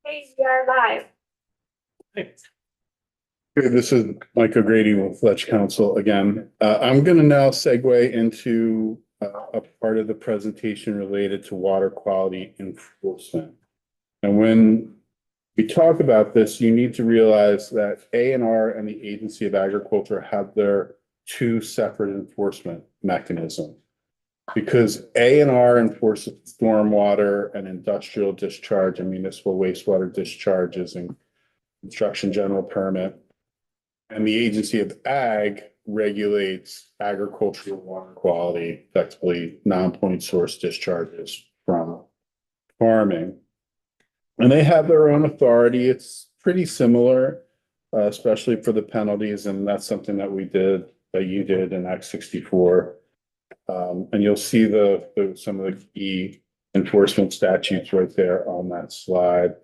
Hey, we are live. Good, this is Mike O'Grady with Fletch Council again. I'm going to now segue into a part of the presentation related to water quality enforcement. And when we talk about this, you need to realize that ANR and the Agency of Agriculture have their two separate enforcement mechanisms. Because ANR enforces stormwater and industrial discharge and municipal wastewater discharges and construction general permit. And the Agency of Ag regulates agricultural water quality, effectively non-point source discharges from farming. And they have their own authority. It's pretty similar, especially for the penalties. And that's something that you did in Act 64. And you'll see some of the key enforcement statutes right there on that slide.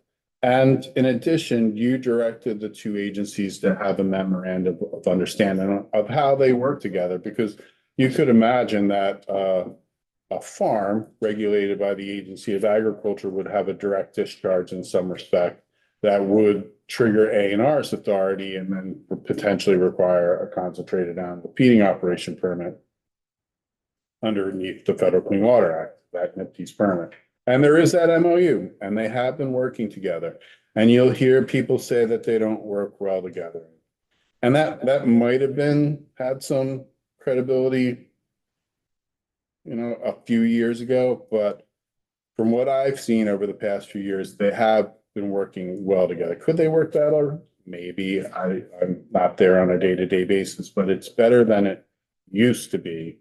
And in addition, you directed the two agencies to have a memorandum of understanding of how they work together, because you could imagine that a farm regulated by the Agency of Agriculture would have a direct discharge in some respect that would trigger ANR's authority and then potentially require a concentrated animal feeding operation permit underneath the Federal Clean Water Act, that NPDES permit. And there is that MOU, and they have been working together. And you'll hear people say that they don't work well together. And that might have had some credibility, a few years ago, but from what I've seen over the past few years, they have been working well together. Could they work better? Maybe. I'm not there on a day-to-day basis, but it's better than it used to be.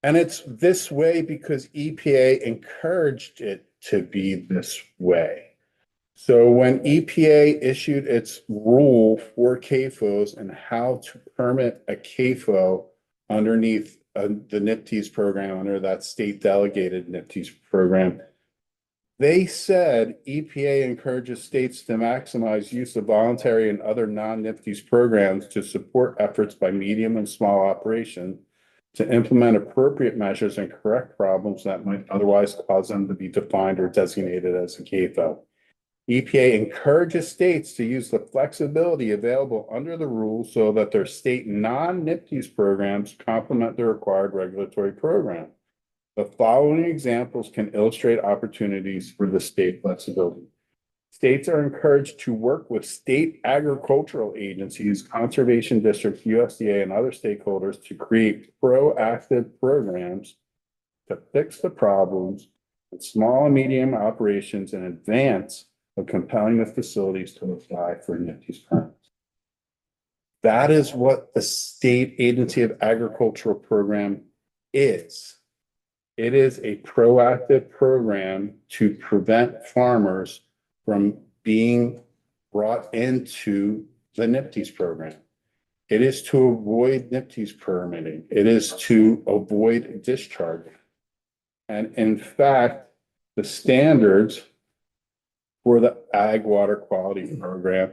And it's this way because EPA encouraged it to be this way. So when EPA issued its rule for CAFOs and how to permit a CAFO underneath the NPDES program, under that state delegated NPDES program, they said EPA encourages states to maximize use of voluntary and other non-NPDES programs to support efforts by medium and small operations to implement appropriate measures and correct problems that might otherwise cause them to be defined or designated as a CAFO. EPA encourages states to use the flexibility available under the rules so that their state non-NPDES programs complement the required regulatory program. The following examples can illustrate opportunities for the state flexibility. States are encouraged to work with state agricultural agencies, conservation districts, USDA, and other stakeholders to create proactive programs to fix the problems in small and medium operations in advance of compelling the facilities to apply for NPDES permits. That is what the State Agency of Agricultural program is. It is a proactive program to prevent farmers from being brought into the NPDES program. It is to avoid NPDES permitting. It is to avoid discharging. And in fact, the standards for the Ag Water Quality Program,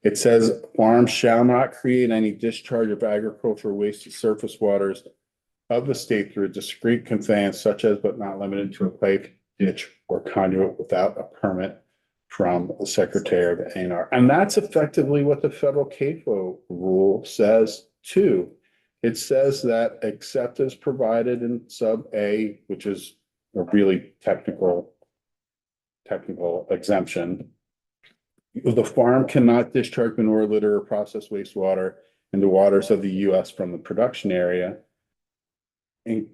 it says farms shall not create any discharge of agricultural waste to surface waters of the state through a discrete conveyance, such as but not limited to a pipe, ditch, or conduit without a permit from the Secretary of ANR. And that's effectively what the federal CAFO rule says too. It says that except as provided in sub A, which is a really technical exemption, the farm cannot discharge manure, litter, or process wastewater into waters of the US from the production area. And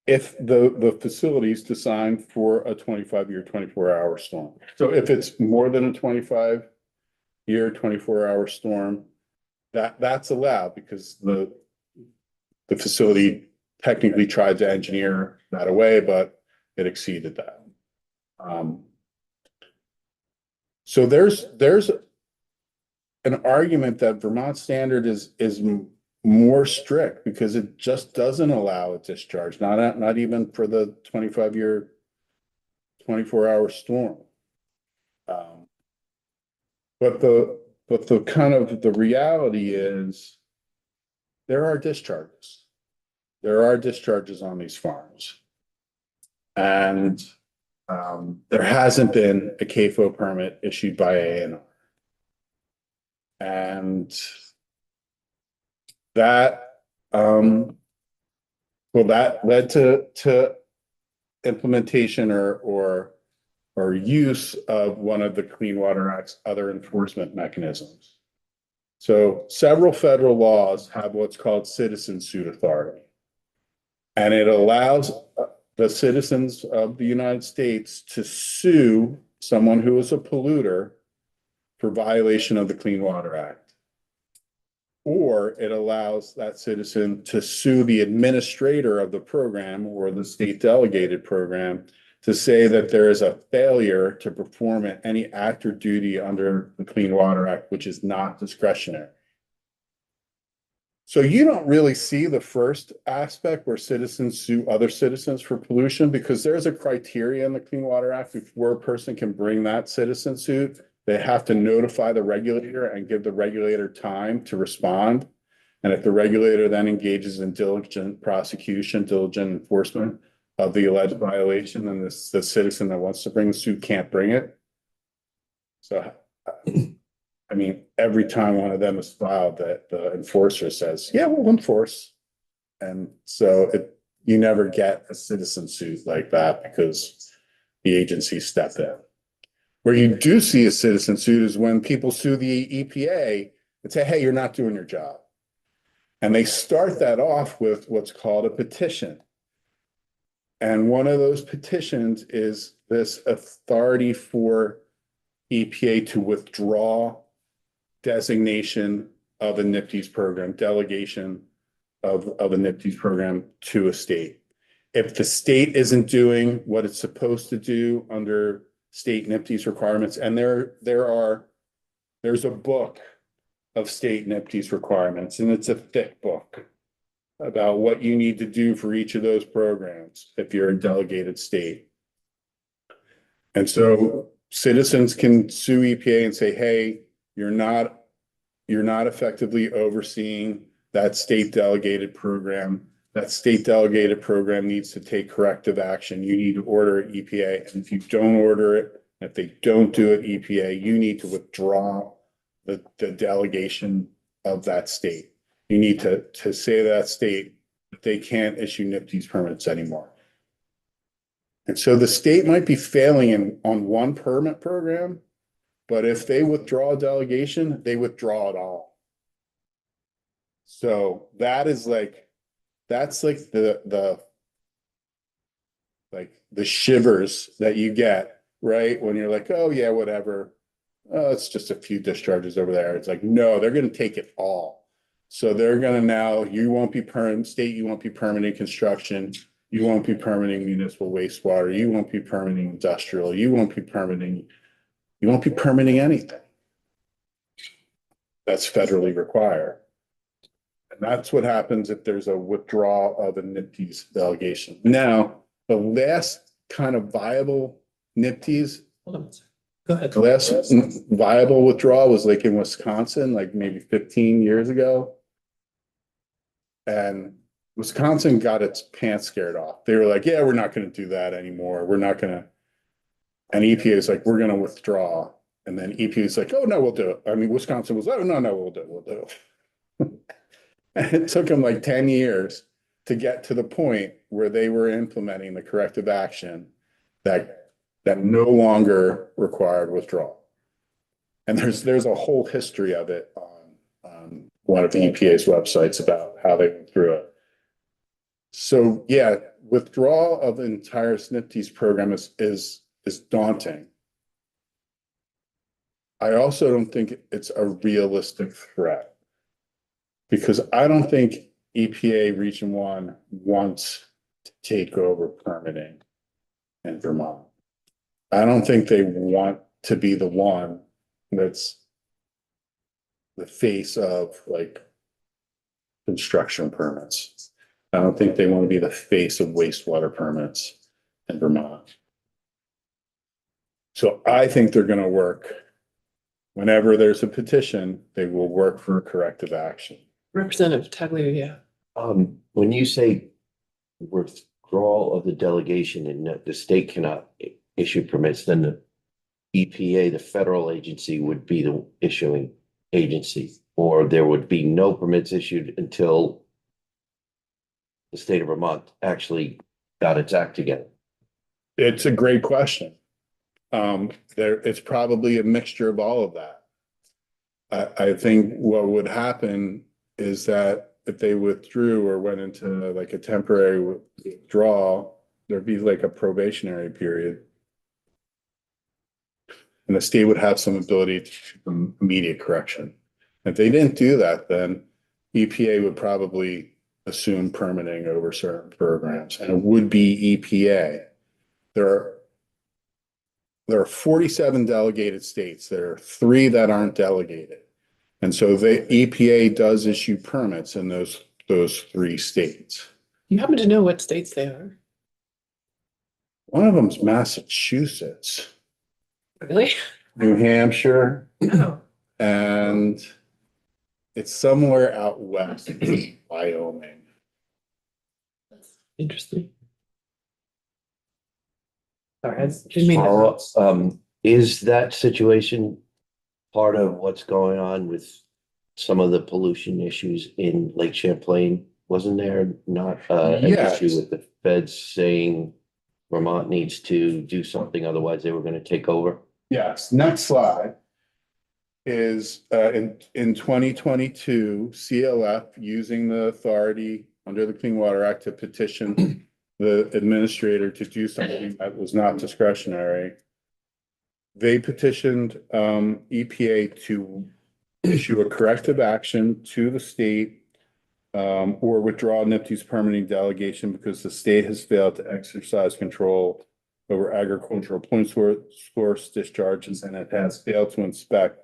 if the facility is designed for a 25-year, 24-hour storm. So if it's more than a 25-year, 24-hour storm, that's allowed because the facility technically tried to engineer that away, but it exceeded that. So there's an argument that Vermont standard is more strict because it just doesn't allow a discharge, not even for the 25-year, 24-hour storm. But the kind of the reality is there are discharges. There are discharges on these farms. And there hasn't been a CAFO permit issued by A&R. And that, that led to implementation or use of one of the Clean Water Act's other enforcement mechanisms. So several federal laws have what's called citizen suit authority. And it allows the citizens of the United States to sue someone who is a polluter for violation of the Clean Water Act. Or it allows that citizen to sue the administrator of the program or the state delegated program to say that there is a failure to perform any act or duty under the Clean Water Act, which is not discretionary. So you don't really see the first aspect where citizens sue other citizens for pollution, because there's a criteria in the Clean Water Act before a person can bring that citizen suit. They have to notify the regulator and give the regulator time to respond. And if the regulator then engages in diligent prosecution, diligent enforcement of the alleged violation, then the citizen that wants to bring the suit can't bring it. So, I mean, every time one of them is filed, that the enforcer says, yeah, we'll enforce. And so you never get a citizen suit like that because the agency stepped in. Where you do see a citizen suit is when people sue the EPA and say, hey, you're not doing your job. And they start that off with what's called a petition. And one of those petitions is this authority for EPA to withdraw designation of a NPDES program, delegation of a NPDES program to a state. If the state isn't doing what it's supposed to do under state NPDES requirements, and there's a book of state NPDES requirements, and it's a thick book about what you need to do for each of those programs if you're a delegated state. And so citizens can sue EPA and say, hey, you're not effectively overseeing that state delegated program. That state delegated program needs to take corrective action. You need to order it, EPA. And if you don't order it, if they don't do it, EPA, you need to withdraw the delegation of that state. You need to say to that state that they can't issue NPDES permits anymore. And so the state might be failing on one permit program, but if they withdraw a delegation, they withdraw it all. So that's like the shivers that you get, right? When you're like, oh yeah, whatever. Oh, it's just a few discharges over there. It's like, no, they're going to take it all. So they're going to now, you won't be permitting construction. You won't be permitting municipal wastewater. You won't be permitting industrial. You won't be permitting anything that's federally required. And that's what happens if there's a withdrawal of a NPDES delegation. Now, the last kind of viable NPDES, Hold on a second. Go ahead. the last viable withdrawal was like in Wisconsin, like maybe 15 years ago. And Wisconsin got its pants scared off. They were like, yeah, we're not going to do that anymore. We're not going to. And EPA is like, we're going to withdraw. And then EPA is like, oh, no, we'll do it. I mean, Wisconsin was, oh, no, we'll do it. And it took them like 10 years to get to the point where they were implementing the corrective action that no longer required withdrawal. And there's a whole history of it on one of the EPA's websites about how they went through it. So yeah, withdrawal of the entire NPDES program is daunting. I also don't think it's a realistic threat, because I don't think EPA Region 1 wants to take over permitting in Vermont. I don't think they want to be the one that's the face of like construction permits. I don't think they want to be the face of wastewater permits in Vermont. So I think they're going to work. Whenever there's a petition, they will work for corrective action. Representative Taglier, yeah. When you say withdrawal of the delegation and the state cannot issue permits, then the EPA, the federal agency, would be the issuing agency, or there would be no permits issued until the state of Vermont actually got its act together. It's a great question. It's probably a mixture of all of that. I think what would happen is that if they withdrew or went into like a temporary withdrawal, there'd be like a probationary period. And the state would have some ability to do immediate correction. If they didn't do that, then EPA would probably assume permitting over certain programs, and it would be EPA. There are 47 delegated states. There are 3 that aren't delegated. And so the EPA does issue permits in those 3 states. You happen to know what states they are? One of them's Massachusetts, Really? New Hampshire, Oh, and it's somewhere out west, Wyoming. that's interesting. Sorry, I didn't mean to. Is that situation part of what's going on with some of the pollution issues in Lake Champlain? Wasn't there not an Yes. issue with the feds saying Vermont needs to do something, otherwise they were going to take over? Yes, next slide is in 2022, CLF, using the authority under the Clean Water Act to petition the administrator to do something that was not discretionary. They petitioned EPA to issue a corrective action to the state or withdraw NIPT's permitting delegation because the state has failed to exercise control over agricultural point source discharges, and it has failed to inspect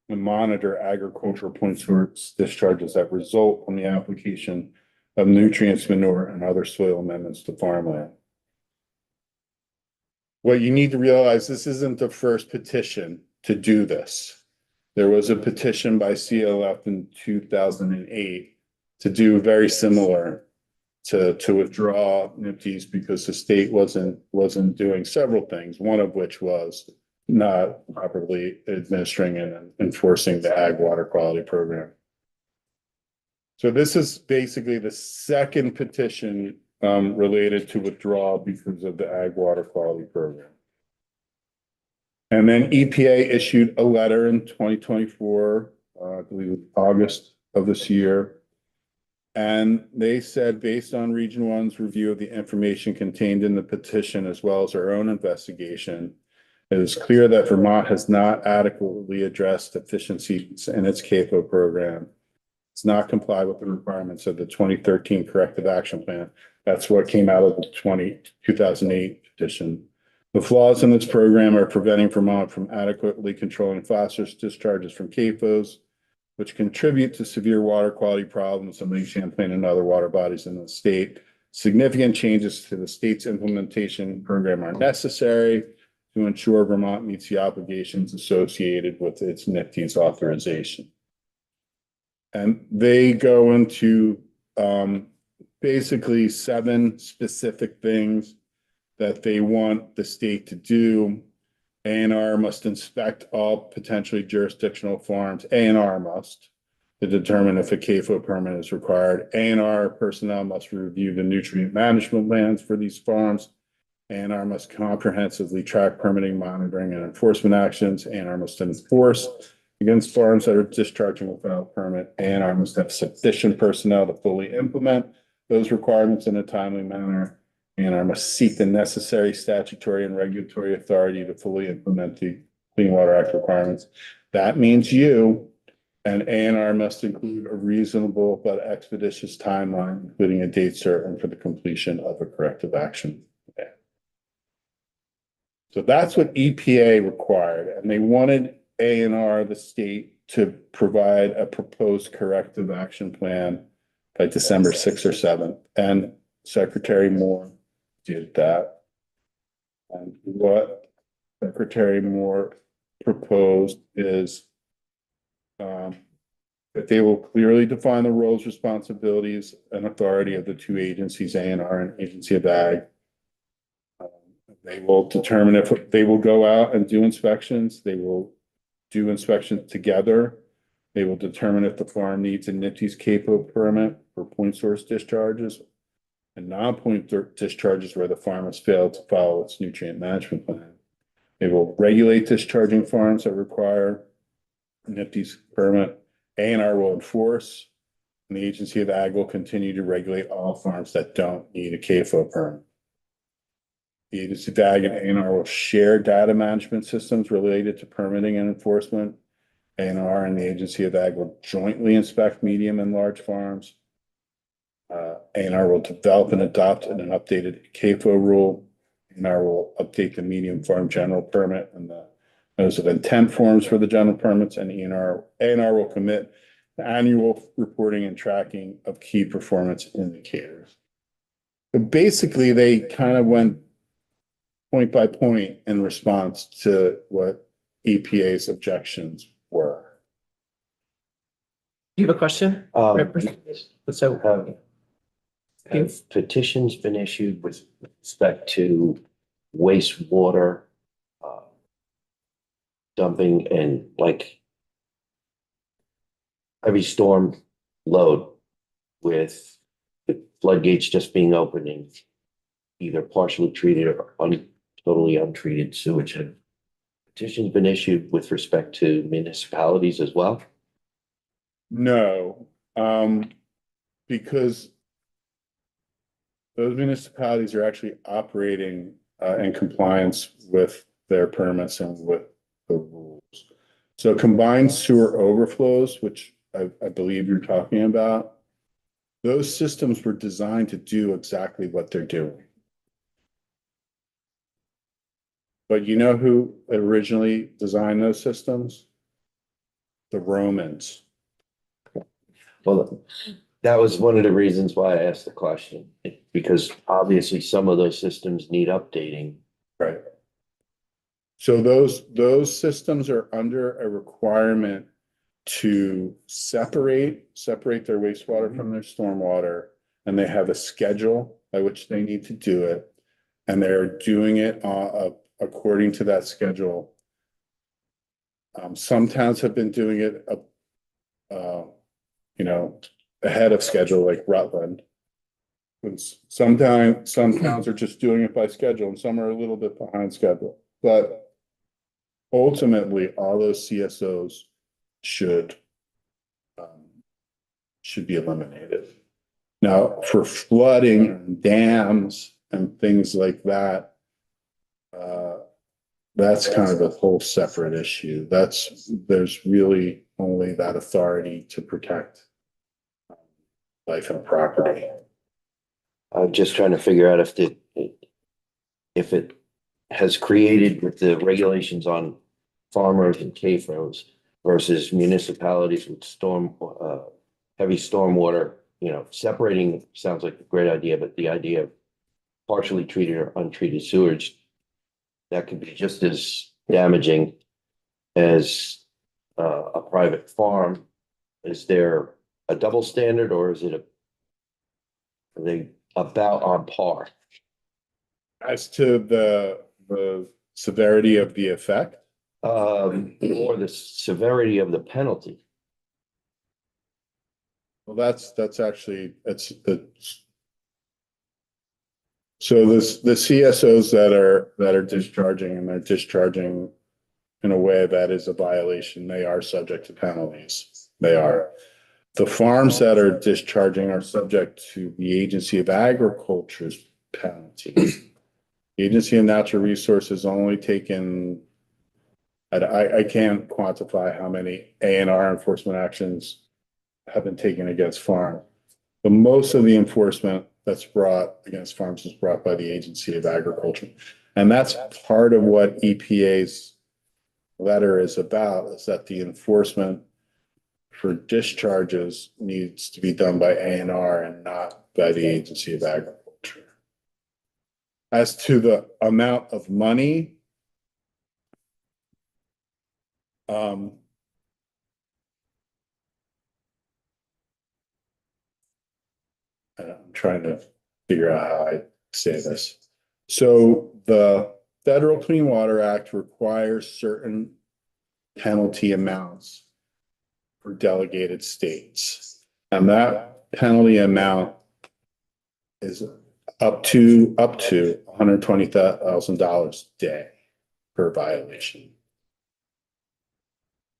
and monitor agricultural point source discharges that result from the application of nutrients, manure, and other soil amendments to farmland. What you need to realize, this isn't the first petition to do this. There was a petition by CLF in 2008 to do very similar to withdraw NIPTs because the state wasn't doing several things, one of which was not properly administering and enforcing the ag water quality program. So this is basically the second petition related to withdrawal because of the ag water quality program. And then EPA issued a letter in 2024, I believe August of this year. And they said, based on Region 1's review of the information contained in the petition, as well as our own investigation, it is clear that Vermont has not adequately addressed deficiencies in its CAFO program. It's not complied with the requirements of the 2013 Corrective Action Plan. That's what came out of the 2008 petition. The flaws in this program are preventing Vermont from adequately controlling phosphorus discharges from CAFOs, which contribute to severe water quality problems in Lake Champlain and other water bodies in the state. Significant changes to the state's implementation program are necessary to ensure Vermont meets the obligations associated with its NIPT's authorization. And they go into basically 7 specific things that they want the state to do. ANR must inspect all potentially jurisdictional farms. ANR must, to determine if a CAFO permit is required. ANR personnel must review the nutrient management plans for these farms. ANR must comprehensively track permitting, monitoring, and enforcement actions. ANR must enforce against farms that are discharging without permit. ANR must have sufficient personnel to fully implement those requirements in a timely manner. ANR must seek the necessary statutory and regulatory authority to fully implement the Clean Water Act requirements. That means you, and ANR must include a reasonable but expeditious timeline, including a date certain for the completion of a corrective action plan. So that's what EPA required, and they wanted ANR, the state, to provide a proposed corrective action plan by December 6th or 7th, and Secretary Moore did that. And what Secretary Moore proposed is that they will clearly define the roles, responsibilities, and authority of the 2 agencies, ANR and Agency of Ag. They will determine if they will go out and do inspections. They will do inspections together. They will determine if the farm needs a NIPD's CAPO permit for point source discharges and non-point discharges where the farm has failed to follow its nutrient management plan. They will regulate discharging farms that require NIPD's permit. A&R will enforce, and the Agency of Ag will continue to regulate all farms that don't need a CAFO permit. The Agency of Ag and A&R will share data management systems related to permitting and enforcement. A&R and the Agency of Ag will jointly inspect medium and large farms. A&R will develop and adopt an updated CAFO rule. A&R will update the medium farm general permit and the notice of intent forms for the general permits, and A&R will commit to annual reporting and tracking of key performance indicators. But basically, they kind of went point by point in response to what EPA's objections were. You have a question? So, Have petitions been issued with respect to wastewater dumping and like heavy storm load with the floodgates just being open and either partially treated or totally untreated sewage? Have petitions been issued with respect to municipalities as well? No, because those municipalities are actually operating in compliance with their permits and with the rules. So combined sewer overflows, which I believe you're talking about, those systems were designed to do exactly what they're doing. But you know who originally designed those systems? The Romans. Well, that was one of the reasons why I asked the question, because obviously some of those systems need updating. Right. So those systems are under a requirement to separate their wastewater from their stormwater, and they have a schedule by which they need to do it, and they're doing it according to that schedule. Some towns have been doing it, ahead of schedule, like Rutland. And some towns are just doing it by schedule, and some are a little bit behind schedule. But ultimately, all those CSOs should be eliminated. Now, for flooding and dams and things like that, that's kind of a whole separate issue. There's really only that authority to protect life and property. I'm just trying to figure out if it has created with the regulations on farmers and CAFOs versus municipalities with heavy stormwater, separating sounds like a great idea, but the idea of partially treated or untreated sewage, that could be just as damaging as a private farm. Is there a double standard, or is it are they about on par? As to the severity of the effect, Or the severity of the penalty? well, that's actually, so the CSOs that are discharging, and they're discharging in a way that is a violation, they are subject to penalties. They are. The farms that are discharging are subject to the Agency of Agriculture's penalties. The Agency of Natural Resources only taken, I can't quantify how many A&R enforcement actions have been taken against farms. But most of the enforcement that's brought against farms is brought by the Agency of Agriculture. And that's part of what EPA's letter is about, is that the enforcement for discharges needs to be done by A&R and not by the Agency of Agriculture. As to the amount of money, I'm trying to figure out how I say this. So the Federal Clean Water Act requires certain penalty amounts for delegated states. And that penalty amount is up to $120,000 a day per violation.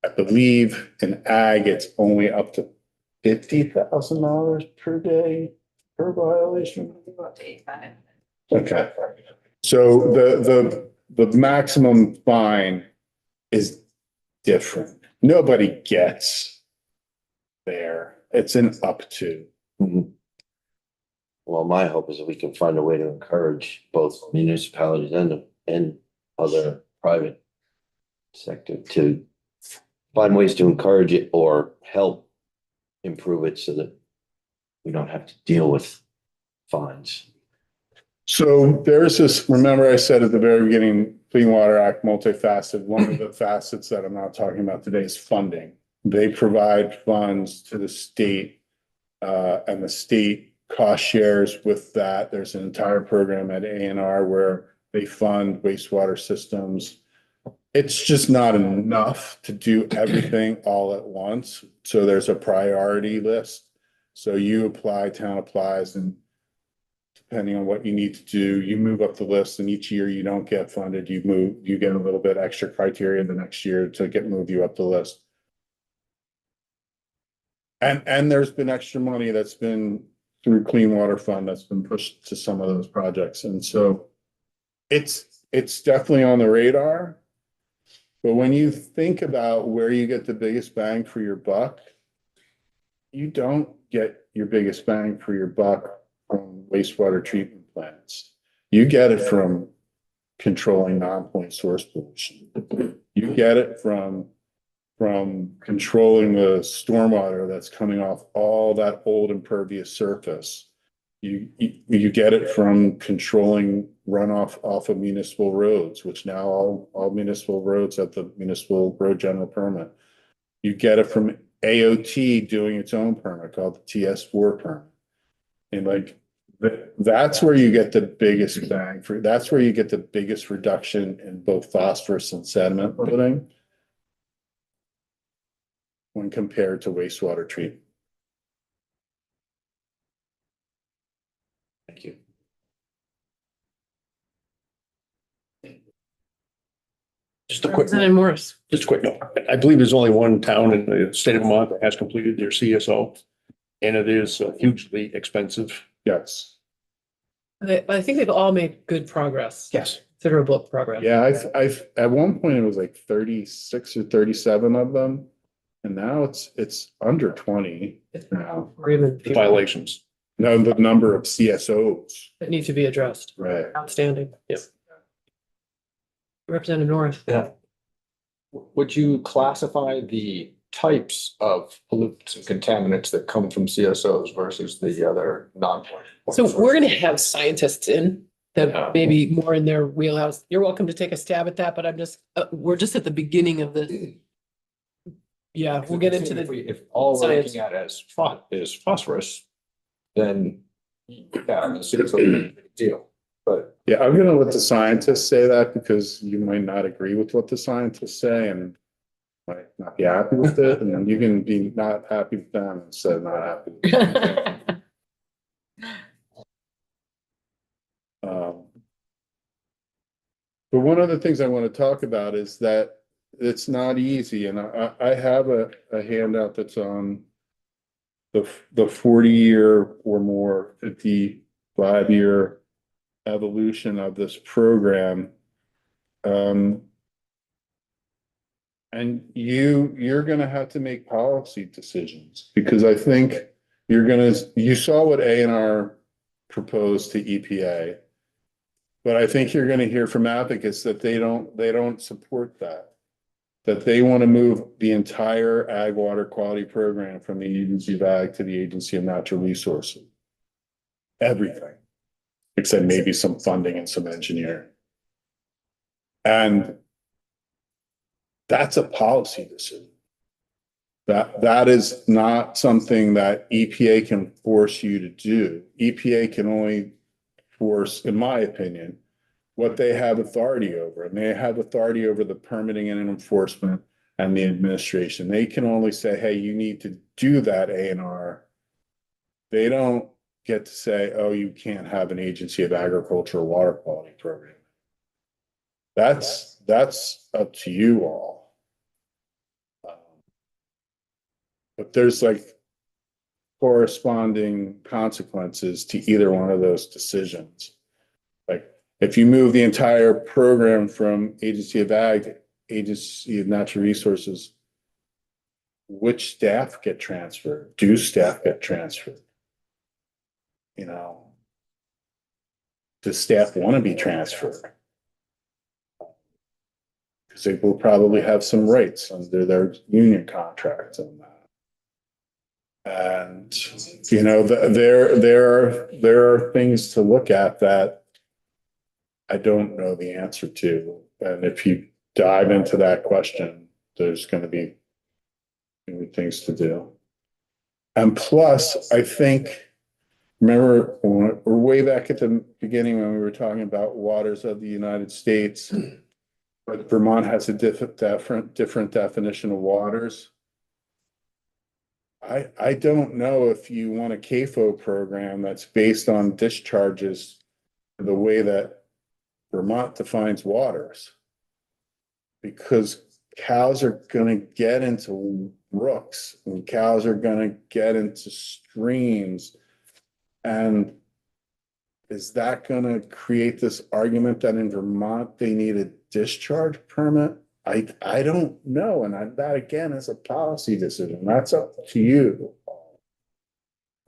I believe in ag, it's only up to $50,000 per day per violation. Okay. So the maximum fine is different. Nobody gets there. It's an up to. Mhm. Well, my hope is that we can find a way to encourage both municipalities and other private sector to find ways to encourage it or help improve it so that we don't have to deal with fines. So there's this, remember I said at the very beginning, Clean Water Act, multifaceted. One of the facets that I'm not talking about today is funding. They provide funds to the state, and the state cost shares with that. There's an entire program at ANR where they fund wastewater systems. It's just not enough to do everything all at once. So there's a priority list. So you apply, town applies, and depending on what you need to do, you move up the list, and each year you don't get funded, you get a little bit extra criteria the next year to move you up the list. And there's been extra money that's been through Clean Water Fund that's been pushed to some of those projects. And so it's definitely on the radar. But when you think about where you get the biggest bang for your buck, you don't get your biggest bang for your buck from wastewater treatment plants. You get it from controlling non-point source pollution. You get it from controlling the stormwater that's coming off all that old impervious surface. You get it from controlling runoff off of municipal roads, which now all municipal roads have the municipal road general permit. You get it from AOT doing its own permit called the TS4 permit. And like, that's where you get the biggest bang for, that's where you get the biggest reduction in both phosphorus and sediment loading when compared to wastewater treatment. Thank you. Just a quick, Representative Morris. just a quick note. I believe there's only one town in the state of Vermont that has completed their CSO. And it is hugely expensive. Yes. I think they've all made good progress, Yes. considerable progress. Yeah, I've at one point it was like 36 or 37 of them. And now it's under 20 now. Or even The fewer violations. No, the number of CSOs. that need to be addressed. Right. Outstanding. Yep. Representative North. Yeah. Would you classify the types of pollutants and contaminants that come from CSOs versus the other non-point? So we're gonna have scientists in Yeah. that maybe more in their wheelhouse. You're welcome to take a stab at that, but I'm just, we're just at the beginning of the. Yeah, we'll get into If all we're science. looking at is phosphorus, then yeah, the CSO is a big deal. But Yeah, I'm gonna let the scientists say that because you might not agree with what the scientists say and might not be happy with it, and then you can be not happy with them instead of not happy. With them. But one of the things I want to talk about is that it's not easy, and I have a handout that's on the 40-year or more, 55-year evolution of this program. And you're gonna have to make policy decisions, because I think you saw what ANR proposed to EPA. But I think you're gonna hear from advocates that they don't support that. That they want to move the entire ag water quality program from the Agency of Ag to the Agency of Natural Resources. Everything, except maybe some funding and some engineering. And that's a policy decision. That is not something that EPA can force you to do. EPA can only force, in my opinion, what they have authority over, and they have authority over the permitting and enforcement and the administration. They can only say, hey, you need to do that A&R. They don't get to say, oh, you can't have an agency of agriculture or water quality program. That's up to you all. But there's like corresponding consequences to either one of those decisions. Like if you move the entire program from Agency of Ag to Agency of Natural Resources, which staff get transferred? Do staff get transferred? You know, does staff want to be transferred? Because they will probably have some rights under their union contract and that. And, you know, there are things to look at that I don't know the answer to. And if you dive into that question, there's going to be things to do. And plus, I think, remember, we're way back at the beginning when we were talking about waters of the United States, but Vermont has a different definition of waters. I don't know if you want a CAFO program that's based on discharges the way that Vermont defines waters. Because cows are gonna get into brooks and cows are gonna get into streams. And is that gonna create this argument that in Vermont they need a discharge permit? I don't know, and that again is a policy decision. That's up to you.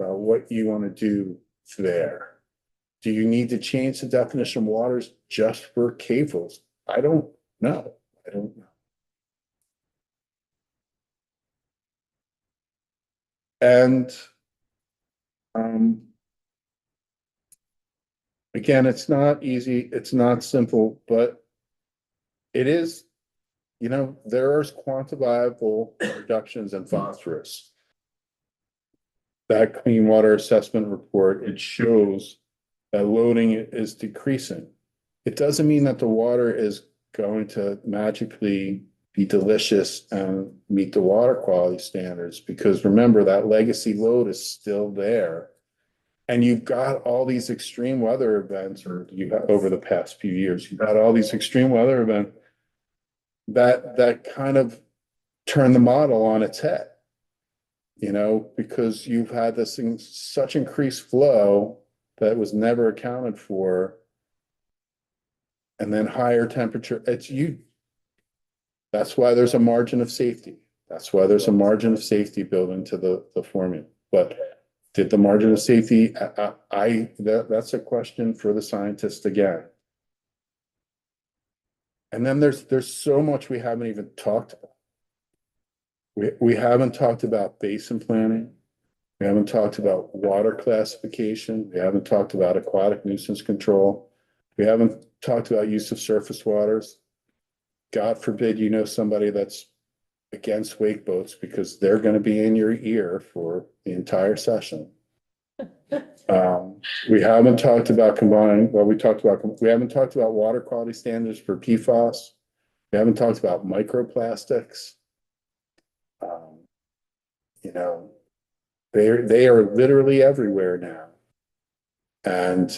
About what you want to do there. Do you need to change the definition of waters just for CAFOs? I don't know. And again, it's not easy, it's not simple, but it is. You know, there are quantifiable reductions in phosphorus. That clean water assessment report, it shows that loading is decreasing. It doesn't mean that the water is going to magically be delicious and meet the water quality standards, because remember that legacy load is still there. And you've got all these extreme weather events, or you have over the past few years, you've got all these extreme weather events that kind of turn the model on its head, you know, because you've had this such increased flow that was never accounted for, and then higher temperature. That's why there's a margin of safety. That's why there's a margin of safety built into the formula. But did the margin of safety? That's a question for the scientist again. And then there's so much we haven't even talked about. We haven't talked about basin planning. We haven't talked about water classification. We haven't talked about aquatic nuisance control. We haven't talked about use of surface waters. God forbid you know somebody that's against wake boats, because they're going to be in your ear for the entire session. We haven't talked about we haven't talked about water quality standards for PFAS. We haven't talked about microplastics. You know, they are literally everywhere now. And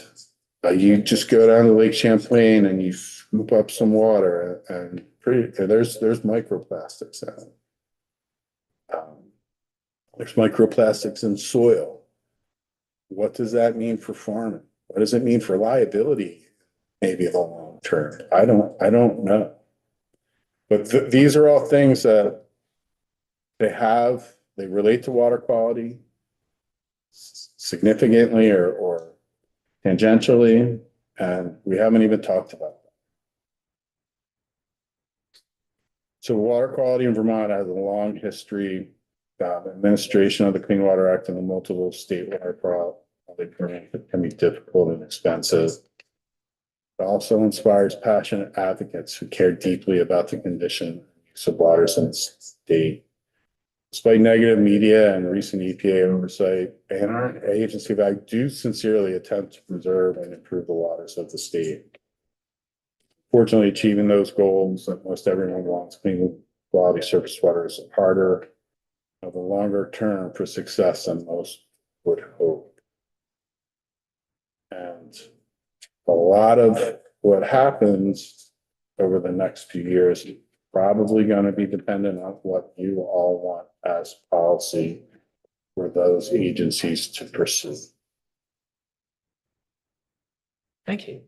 you just go down to Lake Champlain and you scoop up some water and there's microplastics in it. There's microplastics in soil. What does that mean for farming? What does it mean for liability? Maybe in the long term. I don't know. But these are all things that they relate to water quality significantly or tangentially, and we haven't even talked about that. So water quality in Vermont has a long history. Administration of the Clean Water Act and the multiple state water quality permits can be difficult and expensive. It also inspires passionate advocates who care deeply about the condition and use of waters in the state. Despite negative media and recent EPA oversight, our Agency of Ag do sincerely attempt to preserve and improve the waters of the state. Fortunately, achieving those goals that most everyone wants, clean quality surface water, is harder of the longer term for success than most would hope. And a lot of what happens over the next few years is probably going to be dependent on what you all want as policy for those agencies to pursue. Thank you.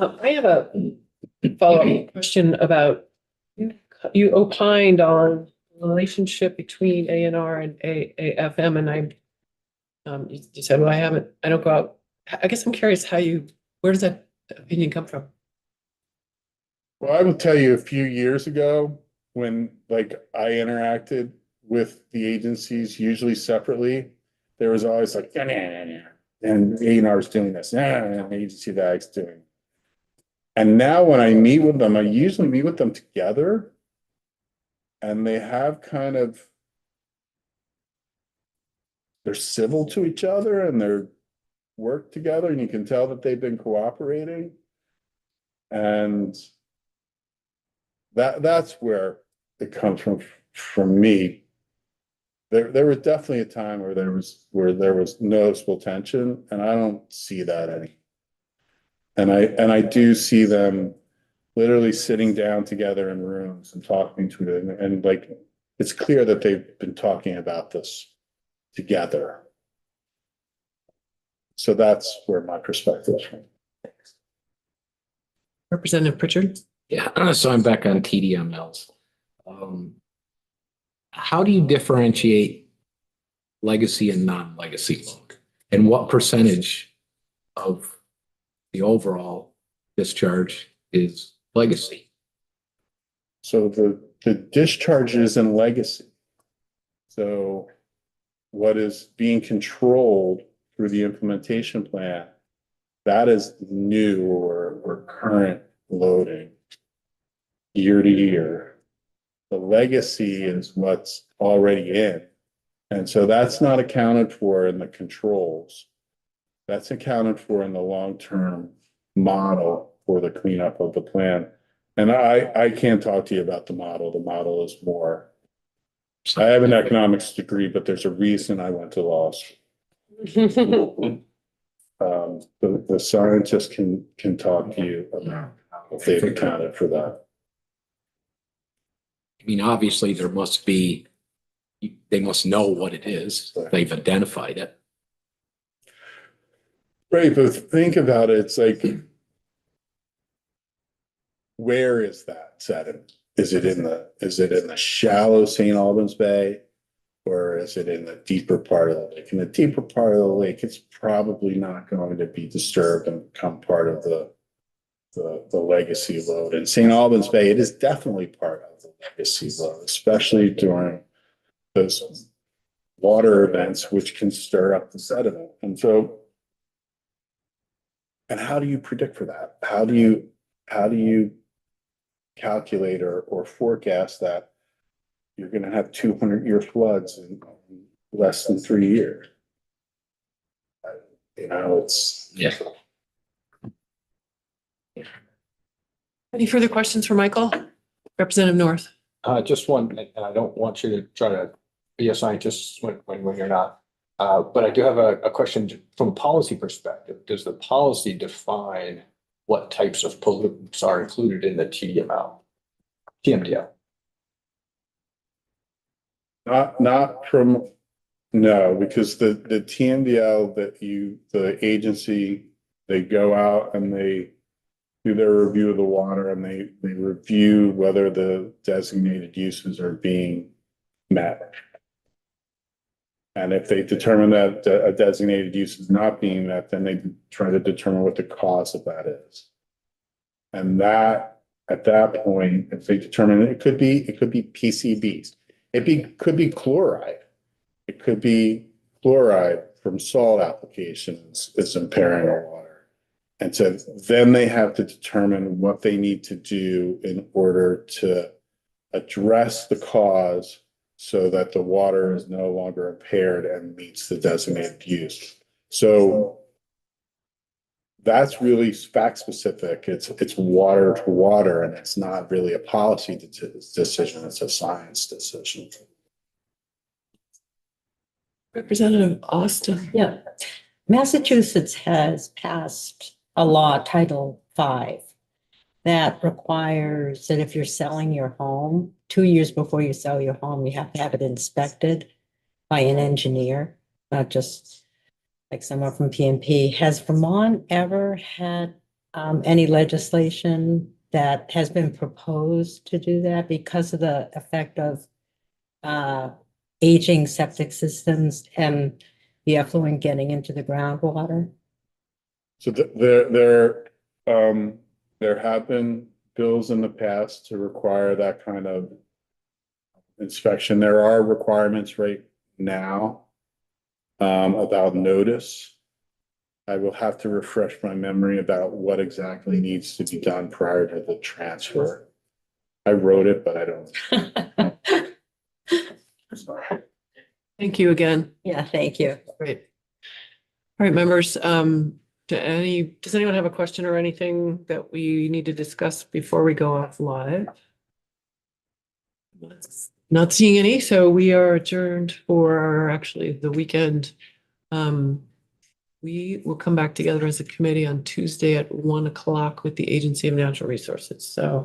I have a follow-up question about, you opined on the relationship between ANR and AFM, and you said, well, I don't go out. I guess I'm curious where does that opinion come from? Well, I will tell you, a few years ago, when like I interacted with the agencies, usually separately, there was always like, "Nah, nah, nah, nah." And A&R is doing this, and agency that's doing. And now when I meet with them, I usually meet with them together. And they have kind of, they're civil to each other and they're work together, and you can tell that they've been cooperating. And that's where it comes from me. There was definitely a time where there was noticeable tension, and I don't see that any. And I do see them literally sitting down together in rooms and talking to them, and like it's clear that they've been talking about this together. So that's where my perspective is from. Representative Pritchard? Yeah, so I'm back on TDMLs. How do you differentiate legacy and non-legacy load? And what percentage of the overall discharge is legacy? So the discharges and legacy. So what is being controlled through the implementation plan, that is new or current loading year to year. The legacy is what's already in. And so that's not accounted for in the controls. That's accounted for in the long-term model for the cleanup of the plan. And I can't talk to you about the model. The model is more, I have an economics degree, but there's a reason I went to law school. The scientists can talk to you about if they've accounted for that. I mean, obviously there must be, they must know what it is. They've identified it. Right, but think about it, it's like, where is that sediment? Is it in the shallow St. Albans Bay? Or is it in the deeper part of the lake? In the deeper part of the lake, it's probably not going to be disturbed and become part of the legacy load. In St. Albans Bay, it is definitely part of the legacy load, especially during those water events, which can stir up the sediment. And so, and how do you predict for that? How do you calculate or forecast that you're going to have 200-year floods in less than 3 years? It's. Yeah. Any further questions for Michael? Representative North? Just one, and I don't want you to try to be a scientist when you're not. But I do have a question from a policy perspective. Does the policy define what types of pollutants are included in the TMDL? Not from, no, because the TMDL the agency, they go out and they do their review of the water, and they review whether the designated uses are being met. And if they determine that a designated use is not being met, then they try to determine what the cause of that is. And that, at that point, if they determine it could be PCBs. Could be chloride. It could be chloride from salt applications is impairing our water. And so then they have to determine what they need to do in order to address the cause so that the water is no longer impaired and meets the designated use. So that's really fact specific. It's water to water, and it's not really a policy decision. It's a science decision. Representative Austin. Yeah, Massachusetts has passed a law, Title V, that requires that if you're selling your home, 2 years before you sell your home, you have to have it inspected by an engineer, not just like someone from PMP. Has Vermont ever had any legislation that has been proposed to do that because of the effect of aging septic systems and the effluent getting into the groundwater? So there have been bills in the past to require that kind of inspection. There are requirements right now about notice. I will have to refresh my memory about what exactly needs to be done prior to the transfer. I wrote it, but I don't. Thank you again. Yeah, thank you. Great. All right, members, does anyone have a question or anything that we need to discuss before we go off live? Not seeing any, so we are adjourned for actually the weekend. We will come back together as a committee on Tuesday at 1 o'clock with the Agency of Natural Resources. So